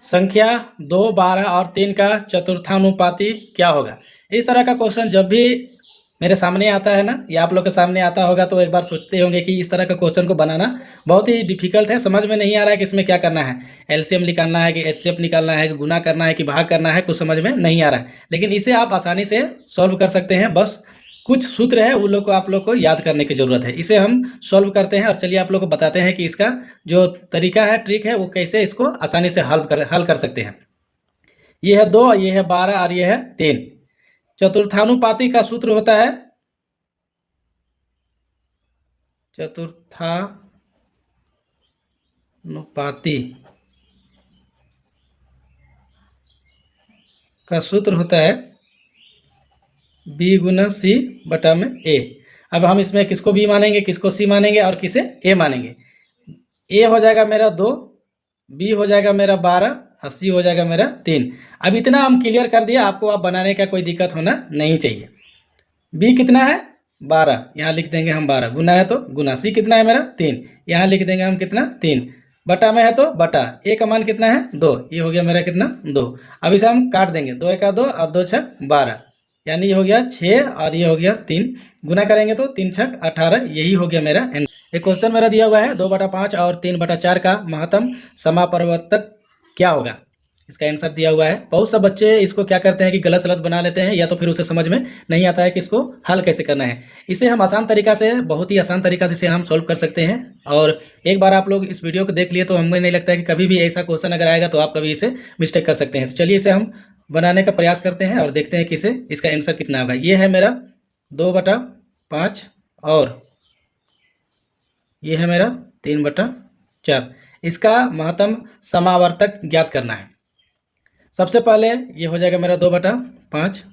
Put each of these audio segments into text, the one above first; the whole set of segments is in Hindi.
संख्या 2, 12 और 3 का चतुर्थानुपाती क्या होगा। इस तरह का क्वेश्चन जब भी मेरे सामने आता है ना, या आप लोग के सामने आता होगा, तो एक बार सोचते होंगे कि इस तरह का क्वेश्चन को बनाना बहुत ही डिफिकल्ट है, समझ में नहीं आ रहा है कि इसमें क्या करना है, एलसीएम निकालना है कि एचसीएफ निकालना है कि गुना करना है कि भाग करना है, कुछ समझ में नहीं आ रहा है। लेकिन इसे आप आसानी से सॉल्व कर सकते हैं। बस कुछ सूत्र है, उन लोग को आप लोग को याद करने की ज़रूरत है। इसे हम सॉल्व करते हैं और चलिए आप लोग को बताते हैं कि इसका जो तरीका है, ट्रिक है, वो कैसे इसको आसानी से हल कर सकते हैं। ये है 2, ये है 12 और ये है 3। चतुर्थानुपाती का सूत्र होता है चतुर्थानुपाती का सूत्र होता है बी गुना सी बटा में ए। अब हम इसमें किसको बी मानेंगे, किसको सी मानेंगे और किसे ए मानेंगे। ए हो जाएगा मेरा 2, बी हो जाएगा मेरा 12 और सी हो जाएगा मेरा 3। अब इतना हम क्लियर कर दिया, आपको अब बनाने का कोई दिक्कत होना नहीं चाहिए। बी कितना है 12, यहाँ लिख देंगे हम 12, गुना है तो गुना। सी कितना है मेरा 3, यहाँ लिख देंगे हम कितना 3, बटा में है तो बटा। ए का मान कितना है 2, ये हो गया मेरा कितना 2। अब इसे हम काट देंगे, 2 एका 2 और 2 छक 12, यानी ये हो गया 6 और ये हो गया 3। गुना करेंगे तो 3 छक 18, यही हो गया मेरा आंसर। एक क्वेश्चन मेरा दिया हुआ है 2/5 और 3/4 का महत्तम समापरिवर्तक क्या होगा। इसका आंसर दिया हुआ है। बहुत से बच्चे इसको क्या करते हैं कि गलत सलत बना लेते हैं, या तो फिर उसे समझ में नहीं आता है कि इसको हल कैसे करना है। इसे हम आसान तरीका से, बहुत ही आसान तरीका से इसे हम सॉल्व कर सकते हैं। और एक बार आप लोग इस वीडियो को देख लिए तो हमें नहीं लगता है कि कभी भी ऐसा क्वेश्चन अगर आएगा तो आप कभी इसे मिस्टेक कर सकते हैं। तो चलिए इसे हम बनाने का प्रयास करते हैं और देखते हैं कि इसका आंसर कितना होगा। ये है मेरा 2/5 और ये है मेरा 3/4। इसका महत्तम समावर्तक ज्ञात करना है। सबसे पहले ये हो जाएगा मेरा 2/5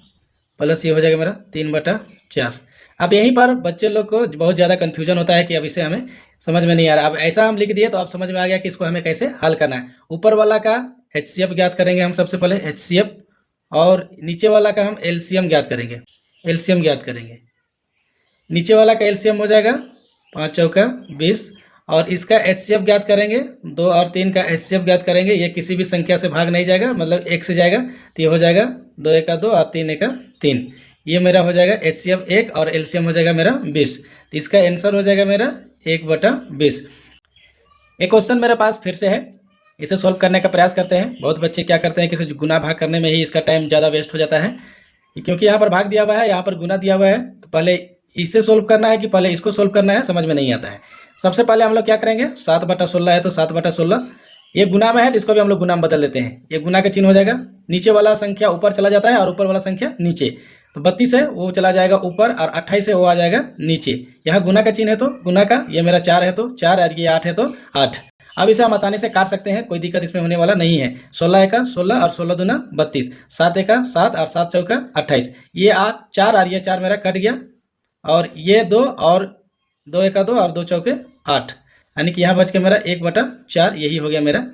प्लस ये हो जाएगा मेरा 3/4। अब यहीं पर बच्चे लोग को बहुत ज़्यादा कन्फ्यूजन होता है कि अब इसे हमें समझ में नहीं आ रहा। अब ऐसा हम लिख दिए तो अब समझ में आ गया कि इसको हमें कैसे हल करना है। ऊपर वाला का एचसीएफ ज्ञात करेंगे हम सबसे पहले, एचसीएफ, और नीचे वाला का हम एलसीएम ज्ञात करेंगे, एलसीएम ज्ञात करेंगे। नीचे वाला का एलसीएम हो जाएगा 5 चौका 20, और इसका एचसीएफ ज्ञात करेंगे। 2 और 3 का एचसीएफ ज्ञात करेंगे। ये किसी भी संख्या से भाग नहीं जाएगा, मतलब 1 से जाएगा, तो ये हो जाएगा 2 एका 2 और 3 एका 3। ये मेरा हो जाएगा एचसीएफ 1 और एलसीएम हो जाएगा मेरा 20। तो इसका आंसर हो जाएगा मेरा 1/20। एक क्वेश्चन मेरे पास फिर से है, इसे सॉल्व करने का प्रयास करते हैं। बहुत बच्चे क्या करते हैं कि इसे गुना भाग करने में ही इसका टाइम ज़्यादा वेस्ट हो जाता है, क्योंकि यहाँ पर भाग दिया हुआ है, यहाँ पर गुना दिया हुआ है। तो पहले इसे सोल्व करना है कि पहले इसको सोल्व करना है, समझ में नहीं आता है। सबसे पहले हम लोग क्या करेंगे, 7/16 है तो 7/16, ये गुना में है तो इसको भी हम लोग गुना में बदल देते हैं। ये गुना का चिन्ह हो जाएगा, नीचे वाला संख्या ऊपर चला जाता है और ऊपर वाला संख्या नीचे। तो 32 है वो चला जाएगा ऊपर और 28 है वो आ जाएगा नीचे। यहाँ गुना का चिन्ह है तो गुना का, ये मेरा 4 है तो 4 और ये 8 है तो 8। अब इसे हम आसानी से काट सकते हैं, कोई दिक्कत इसमें होने वाला नहीं है। 16 एका 16 और 16 दूना 32, 7 एका 7 और 7 चौका 28। ये 4 और ये 4 मेरा कट गया, और ये 2 और 2 एका 2 और 2 चौके 8, यानी कि यहाँ बच के मेरा 1/4, यही हो गया मेरा।